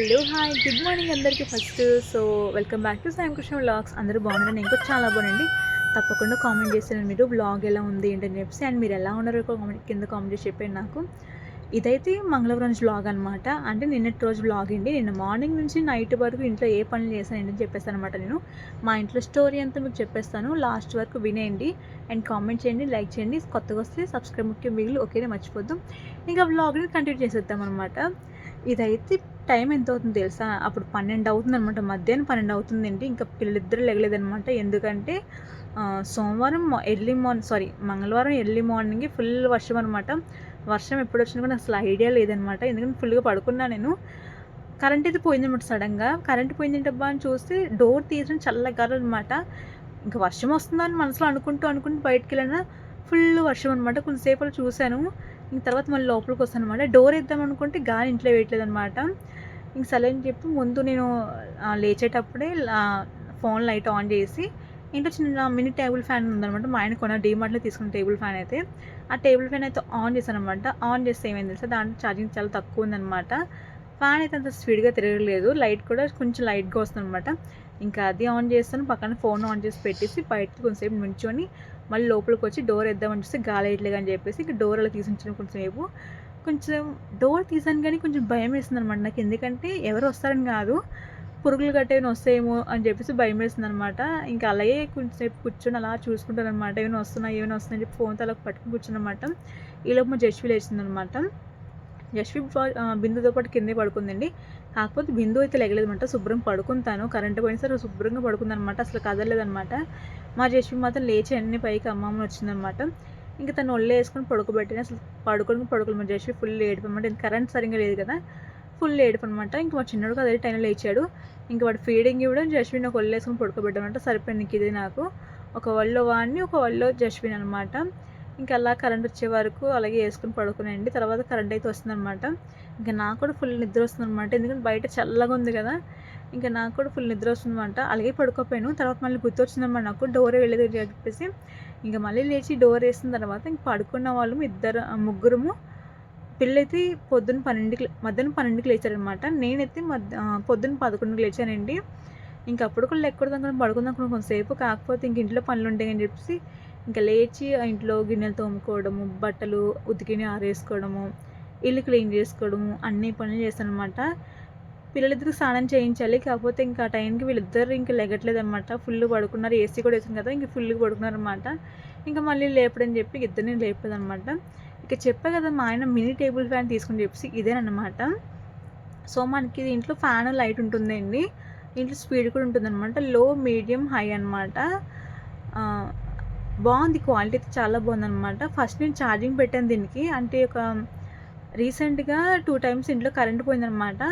Hello hi good morning అందరికీ first. So welcome back to సాయం Krishna vlogs. అందరూ బాగున్నారు, నేను కూడా చాలా బాగుందండి. తప్పకుండా కామెంట్ చేస్తాను మీరు బ్లాగ్ ఎలా ఉంది ఏంటని చెప్పేసి, అండ్ మీరు ఎలా ఉన్నారో కింద కామెంట్ చేసి చెప్పండి నాకు. ఇదైతే మంగళవారం రోజు వ్లాగ్ అనమాట. అంటే నిన్నటి రోజు వ్లాగ్ అండి. నిన్న మార్నింగ్ నుంచి నైట్ వరకు ఇంట్లో ఏ పనులు చేశాను ఏంటని చెప్పేస్తాను అనమాట. నేను మా ఇంట్లో స్టోరీ అంతా మీకు చెప్పేస్తాను, లాస్ట్ వరకు వినేయండి అండ్ కామెంట్ చేయండి, లైక్ చేయండి. కొత్తగా వస్తే సబ్స్క్రైబ్ ముఖ్యం మిగిలి ఓకేనే మర్చిపోద్దాం. ఇంకా వ్లాగ్ని కంటిన్యూ చేసేద్దాం అనమాట. ఇదైతే టైం ఎంత అవుతుంది తెలుసా? అప్పుడు 12 అవుతుంది అనమాట, మధ్యాహ్నం 12 అవుతుందండి. ఇంకా పిల్లలిద్దరూ లెగలేదనమాట. ఎందుకంటే సోమవారం మంగళవారం ఎర్లీ మార్నింగే ఫుల్ వర్షం అనమాట. వర్షం ఎప్పుడు వచ్చినా కూడా అసలు ఐడియా లేదనమాట. ఎందుకంటే ఫుల్గా పడుకున్నా నేను. కరెంట్ అయితే పోయిందనమాట సడన్గా. కరెంట్ పోయిందేంటబ్బా అని చూస్తే డోర్ తీసిన చల్లగాలి అనమాట. ఇంకా వర్షం వస్తుందని మనసులో అనుకుంటూ బయటికి వెళ్ళినా ఫుల్ వర్షం అనమాట. కొంతసేపు చూశాను, ఇంక తర్వాత మళ్ళీ లోపలికి వస్తాను అనమాట. డోర్ వేద్దాం అనుకుంటే గాలి ఇంట్లో వేయట్లేదు అనమాట. ఇంక సరే అని చెప్పి ముందు నేను లేచేటప్పుడే ఫోన్ లైట్ ఆన్ చేసి ఇంట్లో చిన్న మినీ టేబుల్ ఫ్యాన్ ఉందనమాట. మా ఆయన కొన్న డీమార్ట్లో తీసుకున్న టేబుల్ ఫ్యాన్ అయితే, ఆ టేబుల్ ఫ్యాన్ అయితే ఆన్ చేశాను అనమాట. ఆన్ చేస్తే ఏమైంది తెలుసా, దాంట్లో ఛార్జింగ్ చాలా తక్కువ ఉందనమాట. ఫ్యాన్ అయితే అంత స్పీడ్గా తిరగలేదు, లైట్ కూడా కొంచెం లైట్గా వస్తుందనమాట. ఇంకా అది ఆన్ చేస్తాను, పక్కన ఫోన్ ఆన్ చేసి పెట్టేసి బయటకి కొంచెంసేపు నుంచొని మళ్ళీ లోపలికి వచ్చి డోర్ వేద్దామని చూస్తే గాలి వేయట్లేదు అని చెప్పేసి ఇంకా డోర్ అలా తీసించాను. కొంచెం డోర్ తీసాను కానీ కొంచెం భయం వేస్తుంది అనమాట నాకు. ఎందుకంటే ఎవరు వస్తారని కాదు, పురుగులు గట్టేమైనా వస్తాయేమో అని చెప్పేసి భయం వేస్తుంది అనమాట. ఇంకా అలాగే కొంచెంసేపు కూర్చొని అలా చూసుకుంటాను అనమాట. ఏమైనా వస్తున్నాయి అని చెప్పి ఫోన్తో అలా పట్టుకుని కూర్చుని అనమాట. ఈలోపు మా జస్వి లేచిందనమాట. జస్వి బిందుతో పాటు కిందే పడుకుందండి. కాకపోతే బిందు అయితే లెగలేదనమాట. శుభ్రం పడుకుంటాను, కరెంట్ పోయిన సరే శుభ్రంగా పడుకుందనమాట, అసలు కదలలేదనమాట. మా జస్వి మాత్రం లేచి అన్ని పైకి అమ్మమ్మ వచ్చిందనమాట. ఇంకా తను ఒళ్ళు వేసుకొని పడుకోబెట్టిన, అసలు పడుకోలేదు. మా జస్వి ఫుల్ ఏడుపు అనమాట. కరెంట్ సరిగ్గా లేదు కదా, ఫుల్ ఏడుపు అనమాట. ఇంకా మా చిన్నోడు అదే టైంలో లేచాడు. ఇంకా వాడు ఫీడింగ్ ఇవ్వడం, జస్విన్ ఒక ఒళ్ళు వేసుకొని పడుకోబెట్టమంట. సరిపోయింది ఇది నాకు. ఒక ఒళ్ళో వాడిని, ఒక ఒళ్ళో జస్విన్ అనమాట. ఇంకా అలా కరెంట్ వచ్చే వరకు అలాగే వేసుకొని పడుకునేయండి. తర్వాత కరెంట్ అయితే వస్తుందన్నమాట. ఇంకా నాకు కూడా ఫుల్ నిద్ర వస్తుందన్నమాట. ఎందుకంటే బయట చల్లగా ఉంది కదా, ఇంకా నాకు కూడా ఫుల్ నిద్ర వస్తుందన్నమాట. అలాగే పడుకోపోయాను. తర్వాత మళ్ళీ గుర్తొచ్చిందన్నమాట నాకు, డోర్ వెళ్ళేది అని చెప్పేసి ఇంకా మళ్ళీ లేచి డోర్ వేసిన తర్వాత ఇంక పడుకున్న వాళ్ళు ముగ్గురము. పిల్లైతే మధ్యాహ్నం 12కి లేచారనమాట. నేనైతే పొద్దున్న 11కి లేచానండి. ఇంక అప్పుడు కూడా లెక్కకూడదు అనుకుని పడుకుందాం కొంతసేపు. కాకపోతే ఇంక ఇంట్లో పనులు ఉంటాయని చెప్పేసి ఇంకా లేచి ఆ ఇంట్లో గిన్నెలు తోముకోవడము, బట్టలు ఉతికిని ఆరేసుకోవడము, ఇల్లు క్లీన్ చేసుకోవడము, అన్ని పనులు చేస్తాను అనమాట. పిల్లలిద్దరికి స్నానం చేయించాలి. కాకపోతే ఇంకా ఆ టైంకి వీళ్ళిద్దరు ఇంకా లెగట్లేదు అనమాట. ఫుల్ పడుకున్నారు, ఏసీ కూడా వేసింది కదా, ఇంక ఫుల్గా పడుకున్నారు అనమాట. ఇంకా మళ్ళీ లేపడని చెప్పి ఇద్దరిని లేపలేదు అనమాట. ఇక చెప్పా కదా, మా ఆయన మినీ టేబుల్ ఫ్యాన్ తీసుకుని చెప్పేసి ఇదేనమాట. సో మనకి దీంట్లో ఫ్యాన్ లైట్ ఉంటుందండి, దీంట్లో స్పీడ్ కూడా ఉంటుందన్నమాట. లో, మీడియం, హై అనమాట. బాగుంది, క్వాలిటీ అయితే చాలా బాగుందన్నమాట. ఫస్ట్ నేను ఛార్జింగ్ పెట్టాను దీనికి. అంటే ఒక రీసెంట్గా 2 టైమ్స్ ఇంట్లో కరెంట్ పోయిందనమాట.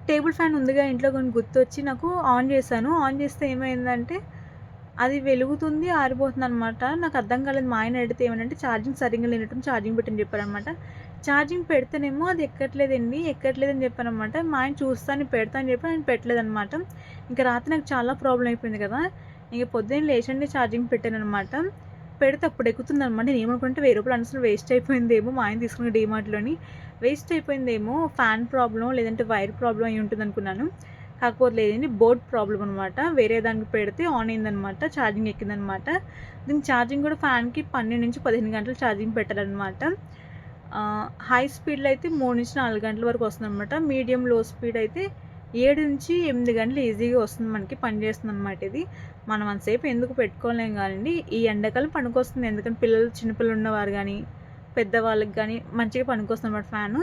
టేబుల్ ఫ్యాన్ ఉందిగా ఇంట్లో, కొన్ని గుర్తొచ్చి నాకు ఆన్ చేశాను. ఆన్ చేస్తే ఏమైందంటే అది వెలుగుతుంది, ఆరిపోతుంది అనమాట. నాకు అర్థం కాలేదు. మా ఆయన అడిగితే ఏమనంటే ఛార్జింగ్ సరిగ్గా లేనట్టు ఛార్జింగ్ పెట్టని చెప్పారనమాట. ఛార్జింగ్ పెడితేనేమో అది ఎక్కట్లేదని చెప్పానమాట. మా ఆయన చూస్తాను పెడతా అని చెప్పి ఆయన పెట్టలేదనమాట. ఇంకా రాత్రి నాకు చాలా ప్రాబ్లం అయిపోయింది కదా, ఇంక పొద్దున్న లేచండి ఛార్జింగ్ పెట్టానమాట. పెడితే అప్పుడు ఎక్కుతుంది అనమాట. నేను ఏమనుకుంటే ₹1000 అనవసరం వేస్ట్ అయిపోయిందేమో, మా ఆయన తీసుకున్న డీమార్ట్లోని వేస్ట్ అయిపోయిందేమో, ఫ్యాన్ ప్రాబ్లం లేదంటే వైర్ ప్రాబ్లం అయి ఉంటుంది అనుకున్నాను. కాకపోతే లేదండి, బోర్డ్ ప్రాబ్లం అనమాట. వేరే దానికి పెడితే ఆన్ అయిందనమాట, ఛార్జింగ్ ఎక్కిందనమాట. దీనికి ఛార్జింగ్ కూడా ఫ్యాన్కి 12 నుంచి 15 గంటలు ఛార్జింగ్ పెట్టాలన్నమాట. హై స్పీడ్లో అయితే 3 నుంచి 4 గంటల వరకు వస్తుందన్నమాట. మీడియం లో స్పీడ్ అయితే 7 నుంచి 8 గంటలు ఈజీగా వస్తుంది, మనకి పనిచేస్తుంది అనమాట. ఇది మనం అంతసేపు ఎందుకు పెట్టుకోలేం కానివ్వండి. ఈ ఎండాకాలం పనికొస్తుంది, ఎందుకంటే చిన్నపిల్లలు ఉన్నవారు కానీ పెద్దవాళ్ళకి కానీ మంచిగా పనికొస్తుంది అన్నమాట ఫ్యాను.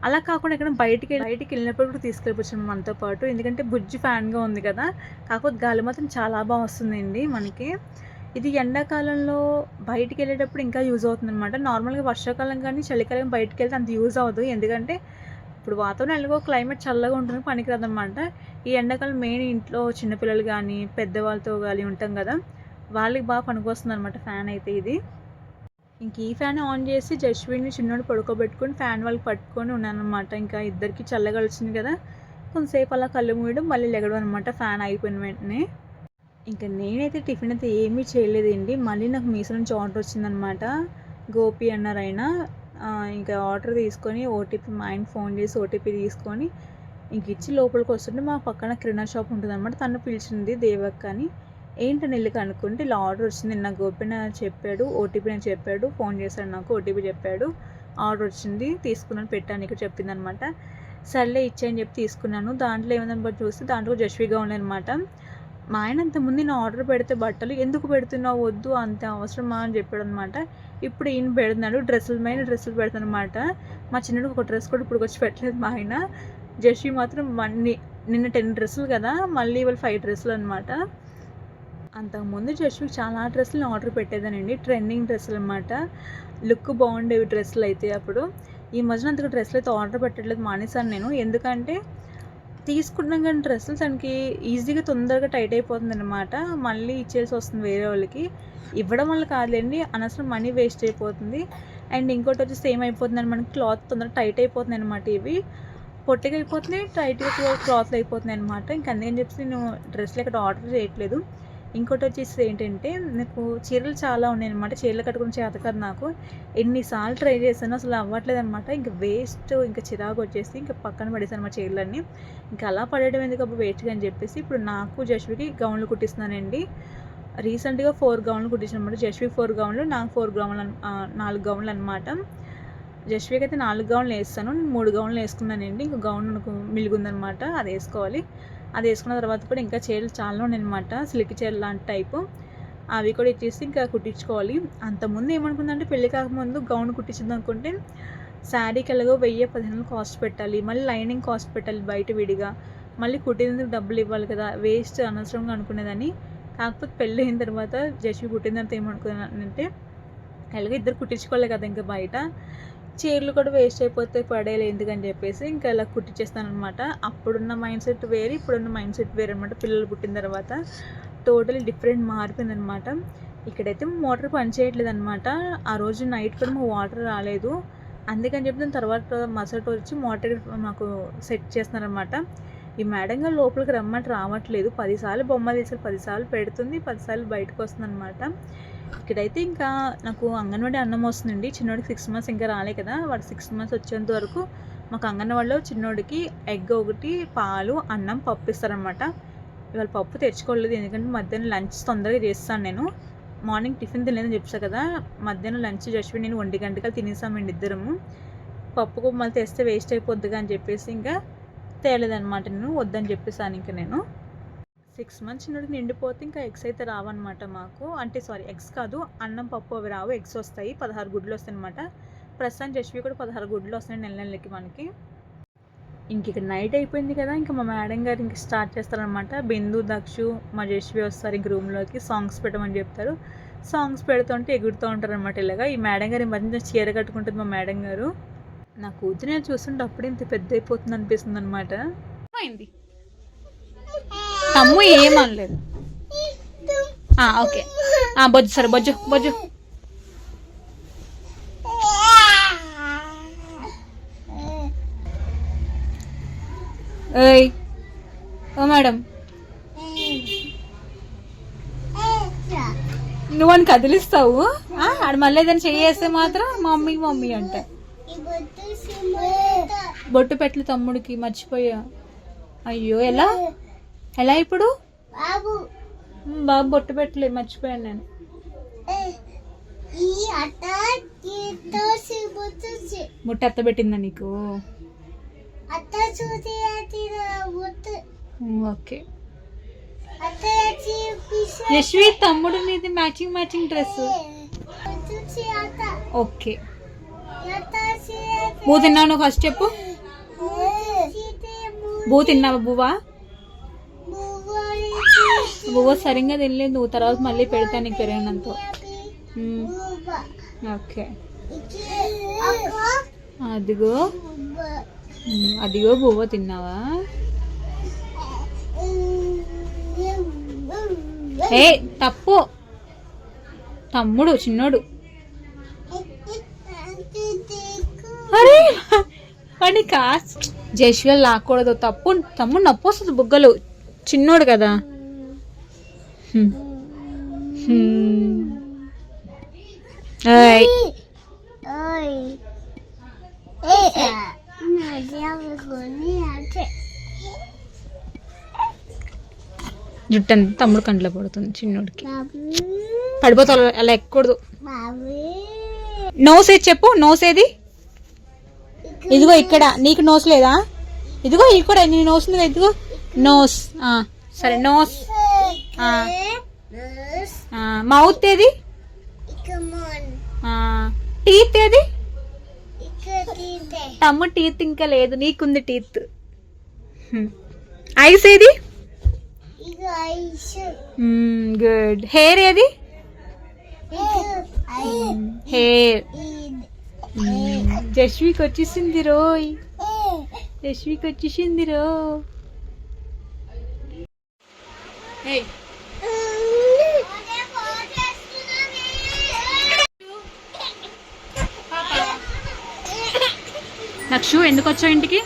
అలా కాకుండా ఎక్కడ బయటికి వెళ్ళినప్పుడు కూడా తీసుకెళ్ళిపోవచ్చు మనతో పాటు, ఎందుకంటే బుజ్జి ఫ్యాన్గా ఉంది కదా. కాకపోతే గాలి మాత్రం చాలా బాగా వస్తుందండి మనకి. ఇది ఎండాకాలంలో బయటికి వెళ్ళేటప్పుడు ఇంకా యూజ్ అవుతుంది అనమాట. నార్మల్గా వర్షాకాలం కానీ చలికాలం బయటికి వెళ్తే అంత యూజ్ అవ్వదు, ఎందుకంటే ఇప్పుడు వాతావరణం ఎలాగో క్లైమేట్ చల్లగా ఉంటుంది, పనికిరాదనమాట. ఈ ఎండాకాలం మెయిన్ ఇంట్లో చిన్నపిల్లలు కానీ పెద్దవాళ్ళతో కానీ ఉంటాం కదా, వాళ్ళకి బాగా పనికొస్తుంది అనమాట ఫ్యాన్ అయితే ఇది. ఇంక ఈ ఫ్యాన్ ఆన్ చేసి జస్విన్ని చిన్నోడు పడుకోబెట్టుకొని ఫ్యాన్ వాళ్ళకి పట్టుకొని ఉన్నానమాట. ఇంకా ఇద్దరికి చల్లగా వచ్చింది కదా, కొంతసేపు అలా కళ్ళు మూయడం మళ్ళీ లెగడం అనమాట ఫ్యాన్ అయిపోయిన వెంటనే. ఇంకా నేనైతే టిఫిన్ అయితే ఏమీ చేయలేదండి. మళ్ళీ నాకు మీషో నుంచి ఆర్డర్ వచ్చిందనమాట. గోపి అన్నారు ఆయన. ఇంకా ఆర్డర్ తీసుకొని ఓటీపీ, మా ఆయన ఫోన్ చేసి ఓటీపీ తీసుకొని ఇంక ఇచ్చి లోపలికి వస్తుంటే మా పక్కన కిరాణా షాప్ ఉంటుంది అనమాట. తను పిలిచింది దేవక్క అని. ఏంటని వెళ్ళి కనుక్కుంటే ఇలా ఆర్డర్ వచ్చింది, నిన్న గోపిన చెప్పాడు, ఓటీపీ నేను చెప్పాడు, ఫోన్ చేశాడు, నాకు ఓటీపీ చెప్పాడు, ఆర్డర్ వచ్చింది తీసుకున్నాను పెట్టాను ఇక్కడ చెప్పింది అనమాట. సర్లే ఇచ్చేయని చెప్పి తీసుకున్నాను. దాంట్లో ఏమైందని బట్టి చూస్తే దాంట్లో జస్విగా ఉన్నాయన్నమాట. మా ఆయన అంతకుముందు నేను ఆర్డర్ పెడితే బట్టలు ఎందుకు పెడుతున్నావు, వద్దు అంత అవసరమా అని చెప్పాడు అనమాట. ఇప్పుడు ఈయన పెడుతున్నాడు డ్రెస్సులు పెడతాను అనమాట. మా చిన్నడికి ఒక డ్రెస్ కూడా ఇప్పుడు వచ్చి పెట్టలేదు మా ఆయన. జస్వి మాత్రం నిన్న 10 డ్రెస్సులు కదా, మళ్ళీ ఇవాళ 5 డ్రెస్సులు అనమాట. అంతకుముందు జస్వికి చాలా డ్రెస్సులు ఆర్డర్ పెట్టేదానండి, ట్రెండింగ్ డ్రెస్సులు అనమాట. లుక్ బాగుండేవి డ్రెస్సులు అయితే. అప్పుడు ఈ మధ్యన అంతగా డ్రెస్సులు అయితే ఆర్డర్ పెట్టట్లేదు, మానేశాను నేను. ఎందుకంటే తీసుకున్నాం కానీ డ్రెస్సులు తనకి ఈజీగా తొందరగా టైట్ అయిపోతుంది అనమాట. మళ్ళీ ఇచ్చేసి వస్తుంది వేరే వాళ్ళకి. ఇవ్వడం వల్ల కాదులేండి, అనవసరం మనీ వేస్ట్ అయిపోతుంది. అండ్ ఇంకోటి వచ్చి సేమ్ అయిపోతుంది అని మనకి క్లాత్ తొందరగా టైట్ అయిపోతుంది అనమాట. ఇవి పొట్టిగా అయిపోతున్నాయి, టైట్గా క్లాత్లు అయిపోతున్నాయి అనమాట. ఇంకా అందుకని చెప్పి నేను డ్రెస్సులు ఇక్కడ ఆర్డర్ చేయట్లేదు. ఇంకోటి వచ్చేసి ఏంటంటే నాకు చీరలు చాలా ఉన్నాయి అనమాట. చీరలు కట్టుకుని చేత కాదు నాకు. ఎన్నిసార్లు ట్రై చేశాను అసలు అవ్వట్లేదు అనమాట. ఇంకా వేస్ట్, ఇంకా చిరాకు వచ్చేసి ఇంకా పక్కన పడేసాను మా చీరలన్నీ. ఇంకా అలా పడేయడం ఎందుకు అప్పుడు వేస్ట్గా అని చెప్పేసి ఇప్పుడు నాకు జస్వికి గౌన్లు కుట్టిస్తున్నానండి. రీసెంట్గా 4 గౌన్లు కుట్టించాను అనమాట. జస్వికి 4 గౌన్లు, నాకు 4 గౌన్లు అనమాట. జస్వికి అయితే 4 గౌన్లు వేస్తాను, 3 గౌన్లు వేసుకున్నానండి. ఇంకో గౌన్ నాకు మిలుగుందనమాట, అది వేసుకోవాలి. అది వేసుకున్న తర్వాత కూడా ఇంకా చీరలు చాలా ఉన్నాయి అనమాట, సిల్క్ చీరలు లాంటి టైపు. అవి కూడా ఇచ్చేసి ఇంకా కుట్టించుకోవాలి. అంతకుముందు ఏమనుకుందంటే పెళ్ళి కాకముందు గౌన్ కుట్టించింది అనుకుంటే శారీకి ఎలాగో 1000-1500 కాస్ట్ పెట్టాలి, మళ్ళీ లైనింగ్ కాస్ట్ పెట్టాలి బయట విడిగా, మళ్ళీ కుట్టినందుకు డబ్బులు ఇవ్వాలి కదా, వేస్ట్ అనవసరంగా అనుకునేదని. కాకపోతే పెళ్ళి అయిన తర్వాత జస్వి పుట్టిన తర్వాత ఏమనుకున్నానంటే ఎలాగో ఇద్దరు కుట్టించుకోవాలి కదా ఇంకా బయట, చీరలు కూడా వేస్ట్ అయిపోతే పడేయాలి ఎందుకని చెప్పేసి ఇంకా ఇలా కుట్టించేస్తాను అనమాట. అప్పుడున్న మైండ్ సెట్ వేరు, ఇప్పుడున్న మైండ్ సెట్ వేరు అనమాట. పిల్లలు పుట్టిన తర్వాత టోటల్ డిఫరెంట్ మారిపోయింది అనమాట. ఇక్కడైతే మోటార్ పని చేయట్లేదు అనమాట. ఆ రోజు నైట్ కూడా మా వాటర్ రాలేదు, అందుకని చెప్పి దాని తర్వాత మరుసటి వచ్చి మోటార్ మాకు సెట్ చేస్తున్నారనమాట. ఈ మేడం గారు లోపలికి రమ్మంటే రావట్లేదు. 10 సార్లు బొమ్మలు తీసారు, 10 సార్లు పెడుతుంది, 10 సార్లు బయటకు వస్తుంది అనమాట. ఇక్కడైతే ఇంకా నాకు అంగన్వాడీ అన్నం వస్తుందండి. చిన్నోడికి 6 మంత్స్ ఇంకా రాలే కదా, వాడు 6 మంత్స్ వచ్చేంత వరకు మాకు అంగన్వాడీలో చిన్నోడికి ఎగ్ ఒకటి, పాలు, అన్నం, పప్పు ఇస్తారనమాట. ఇవాళ పప్పు తెచ్చుకోలేదు ఎందుకంటే మధ్యాహ్నం లంచ్ తొందరగా చేస్తాను నేను. మార్నింగ్ టిఫిన్ తినలేదని చెప్పాను కదా, మధ్యాహ్నం లంచ్ జస్వి నేను 1 గంటకి తినేసామండి ఇద్దరము. పప్పుకు మళ్ళీ తెస్తే వేస్ట్ అయిపోద్దిగా అని చెప్పేసి ఇంకా తేలేదనమాట, నేను వద్దని చెప్పేసాను. ఇంకా నేను 6 మంత్స్ చిన్నడికి నిండిపోతే ఇంకా ఎగ్స్ అయితే రావన్నమాట మాకు. అంటే సారీ, ఎగ్స్ కాదు, అన్నం పప్పు అవి రావు, ఎగ్స్ వస్తాయి. 16 గుడ్లు వస్తాయి అనమాట. ప్రస్తుతం జస్వి కూడా 16 గుడ్లు వస్తాయి నెలకి మనకి. ఇంక ఇక్కడ నైట్ అయిపోయింది కదా, ఇంకా మా మేడం గారు ఇంక స్టార్ట్ చేస్తారనమాట. బిందు, దక్షు, మా జస్వి వస్తారు ఇంక రూమ్లోకి. సాంగ్స్ పెట్టమని చెప్తారు. సాంగ్స్ పెడుతుంటే ఎగురుతూ ఉంటారు అనమాట. ఇలాగా ఈ మేడం గారు మధ్య చీర కట్టుకుంటుంది మా మేడం గారు. నా కూతురు నేను చూస్తుంటే అప్పుడే ఇంత పెద్ద అయిపోతుంది అనిపిస్తుంది అనమాట. అయింది తమ్ము ఏమనలేదు. ఓకే బొజ్జు, సరే బొజ్జు బొజ్జు. ఏయ్ ఓ మేడం, నువ్వని కదిలిస్తావు. ఆడ మళ్ళీ ఏదైనా చెయ్యేస్తే మాత్రం మమ్మీ మమ్మీ అంటే. బొట్టు పెట్టలు తమ్ముడికి మర్చిపోయా. అయ్యో ఎలా ఎలా ఇప్పుడు బాబు బొట్టు పెట్టలే, మర్చిపోయాను నేను. బొట్టు అత్త పెట్టిందా నీకు? ఓకే. యశ్వి తమ్ముడు నీది మ్యాచింగ్ డ్రెస్. ఓకే. బూ తిన్నావు నువ్వు ఫస్ట్ చెప్పు. బూ తిన్నావా? బువ్వ సరిగ్గా తినలేదు నువ్వు, తర్వాత మళ్ళీ పెడతాను నీకు పెరిగినంత. ఓకే. అదిగో అదిగో బువ్వ తిన్నావా? ఏ తప్పు, తమ్ముడు చిన్నోడు. అరే వాడి కాస్ట్ జస్వల్ లాక్కూడదు, తప్పు. తమ్ముడు నొప్పి వస్తుంది బుగ్గలు, చిన్నోడు కదా. జుట్టు అంతా తమ్ముడు కంట్లో పడుతుంది చిన్నోడికి. పడిపోతా అలా ఎక్కకూడదు. నోస్ ఏది చెప్పు, నోస్ ఏది? ఇదిగో ఇక్కడ. నీకు నోస్ లేదా? ఇదిగో ఇక్కడ నీ నోస్ ఉంది. ఇదిగో నోస్. సరే నోస్. మౌత్ ఏది? టీత్ ఏది? తమ్ముడు టీత్ ఇంకా లేదు, నీకుంది టీత్. ఐస్ ఏది? గుడ్. హెయిర్ ఏది? హెయిర్. జస్వికి వచ్చేసింది రోయ్, జస్వికి వచ్చేసింది రో. లక్షు ఎందుకు వచ్చావు ఇంటికి?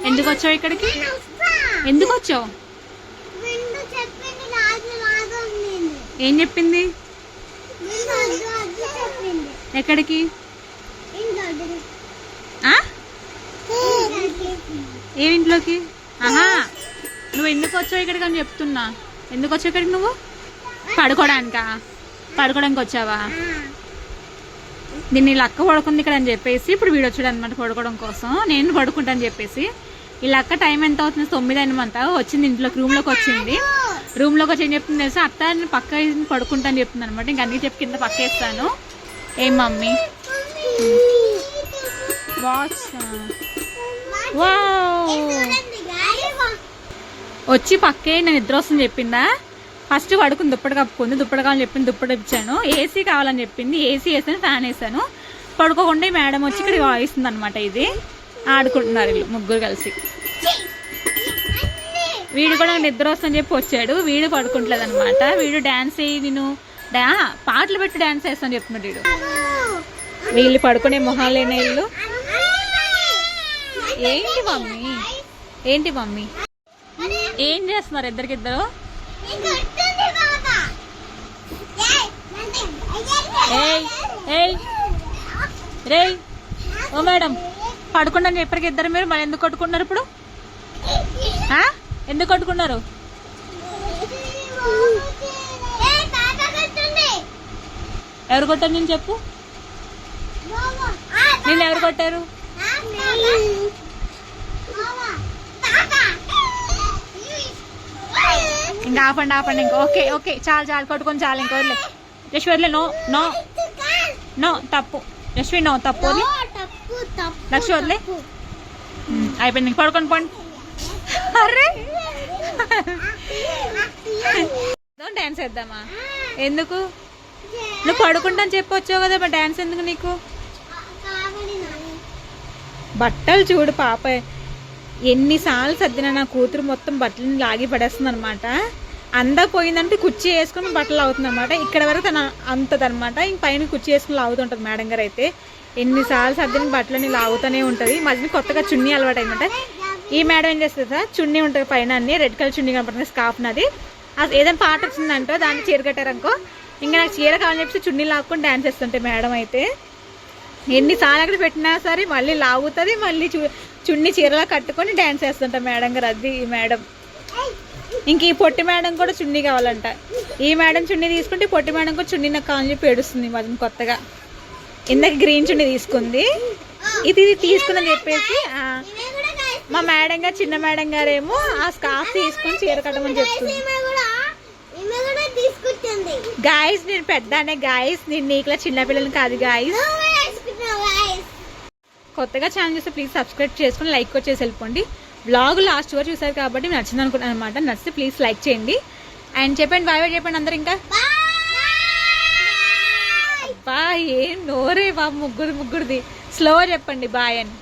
ఎందుకు వచ్చావు ఇక్కడికి? ఎందుకు వచ్చావు? ఏం చెప్పింది? ఎక్కడికి? ఏ ఇంట్లోకి? ఆహా, నువ్వు ఎందుకు వచ్చావు ఇక్కడికి అని చెప్తున్నా. ఎందుకు వచ్చావు ఇక్కడికి? నువ్వు పడుకోవడానికా? పడుకోవడానికి వచ్చావా? దీన్ని లక్క పడుకుంది ఇక్కడ అని చెప్పేసి ఇప్పుడు వీడు వచ్చాడు అనమాట పడుకోవడం కోసం. నేను పడుకుంటా అని చెప్పేసి. ఈ లక్క టైం ఎంత అవుతుంది? 9 అయినమంత వచ్చింది ఇంట్లోకి. రూమ్లోకి వచ్చింది. రూమ్లోకి వచ్చి ఏం చెప్తుంది తెలుసా? అత్త నేను పక్క పడుకుంటా అని చెప్తుంది అనమాట. ఇంక అన్నీ చెప్పి కింద పక్క వేస్తాను. ఏం మమ్మీ? వాచ్. వచ్చి పక్కే నేను నిద్ర వస్తుంది చెప్పిందా? ఫస్ట్ పడుకుని దుప్పటి కప్పుకుంది. దుప్పటి కావాలని చెప్పింది, దుప్పటి ఇచ్చాను. ఏసీ కావాలని చెప్పింది, ఏసీ వేసాను, ఫ్యాన్ వేసాను. పడుకోకుండా ఈ మేడం వచ్చి ఇక్కడ వాయిస్తుంది అనమాట. ఇది ఆడుకుంటున్నారు వీళ్ళు ముగ్గురు కలిసి. వీడు కూడా నిద్ర వస్తుందని చెప్పి వచ్చాడు. వీడు పడుకుంటలేదు అనమాట. వీడు డాన్స్ వేయి, నేను పాటలు పెట్టి డాన్స్ వేస్తాను చెప్తున్నాడు వీడు. వీళ్ళు పడుకునే మొహాలు లేని వీళ్ళు. ఏంటి మమ్మీ? ఏంటి మమ్మీ? ఏం చేస్తున్నారు ఇద్దరికిద్దరు? రే ఓ మేడం, పడుకున్నాను చెప్పరికి ఇద్దరు మీరు. మరి ఎందుకు కొట్టుకున్నారు ఇప్పుడు? ఎందుకు కొట్టుకున్నారు? ఎవరు కొట్టారు నేను చెప్పు? నేను ఎవరు కొట్టారు? ఇంకా ఆపండి ఆపండి. ఇంకా ఓకే ఓకే, చాలు చాలు, కొట్టుకొని చాలు. ఇంకా వదిలే యశ్వి, వదిలే. నో నో నో, తప్పు యశ్వి, నో తప్పు. వదిలే లక్ష్మి, వదిలే. అయిపోయింది, పడుకొని పోండి. అరే డాన్స్ వేద్దామా? ఎందుకు? నువ్వు పడుకుంటాను చెప్పొచ్చావు కదా, మరి డాన్స్ ఎందుకు నీకు? బట్టలు చూడు పాప, ఎన్నిసార్లు సర్దిన నా కూతురు మొత్తం బట్టలని లాగి పడేస్తుంది అనమాట. అందా పోయిందంటే కుర్చీ వేసుకుని బట్టలు అవుతుంది అనమాట. ఇక్కడ వరకు తన అంతదనమాట. ఇంక పైన కుర్చీ వేసుకుని లాగుతుంటుంది మేడం గారు అయితే. ఎన్నిసార్లు సర్దిన బట్టలని లాగుతూనే ఉంటుంది. మధ్యన కొత్తగా చున్నీ అలవాటు అనమాట. ఈ మేడం ఏం చేస్తుంది సార్, చున్నీ ఉంటుంది పైన, అన్ని రెడ్ కలర్ చున్నీ కనపడుతుంది, స్కార్ఫ్ నాది. ఏదైనా పాట వచ్చిందంటో దాన్ని చీర కట్టారనుకో, ఇంకా నాకు చీర కావాలని చెప్పి చున్నీ లాక్కొని డాన్స్ చేస్తుంటాయి మేడం అయితే. ఎన్నిసార్లు అక్కడ పెట్టినా సరే మళ్ళీ లాగుతుంది, మళ్ళీ చున్నీ చీరలా కట్టుకొని డాన్స్ చేస్తుంటాం మేడం గారు. అది ఈ మేడం. ఇంక ఈ పొట్టి మేడం కూడా చున్నీ కావాలంట. ఈ మేడం చున్నీ తీసుకుంటే పొట్టి మేడం కూడా చున్నీ నాకు కావాలని చెప్పి ఏడుస్తుంది. మరి కొత్తగా ఇందాక గ్రీన్ చున్నీ తీసుకుంది, ఇది తీసుకుందని చెప్పేసి మా మేడం గారు, చిన్న మేడం గారేమో ఆ స్కార్ఫ్ తీసుకొని చీర కట్టమని చెప్తుంది. గాయస్ నేను పెద్దనే గాయస్, నేను నీకులా చిన్నపిల్లలు కాదు గాయస్. కొత్తగా ఛానల్ చూస్తే ప్లీజ్ సబ్స్క్రైబ్ చేసుకుని లైక్ వచ్చేసి వెళ్ళిపోండి. బ్లాగ్ లాస్ట్ వరకు చూసారు కాబట్టి నచ్చింది అనుకుంటున్నాను అనమాట. నచ్చితే ప్లీజ్ లైక్ చేయండి అండ్ చెప్పండి బాయ్ బాయ్ చెప్పండి అందరు. ఇంకా అబ్బా ఏం నోరే బాబు, ముగ్గురిది స్లో చెప్పండి బాయ్ అని.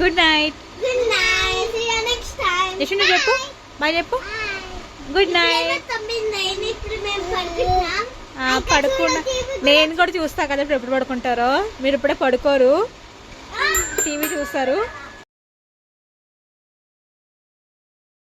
Good night. యశ్వి చెప్పు బాయ్ చెప్పు. Good night. పడుకున్నా, నేను కూడా చూస్తా కదా ఇప్పుడు ఎప్పుడు పడుకుంటారో. మీరు ఇప్పుడే పడుకోరు, టీవీ చూస్తారు.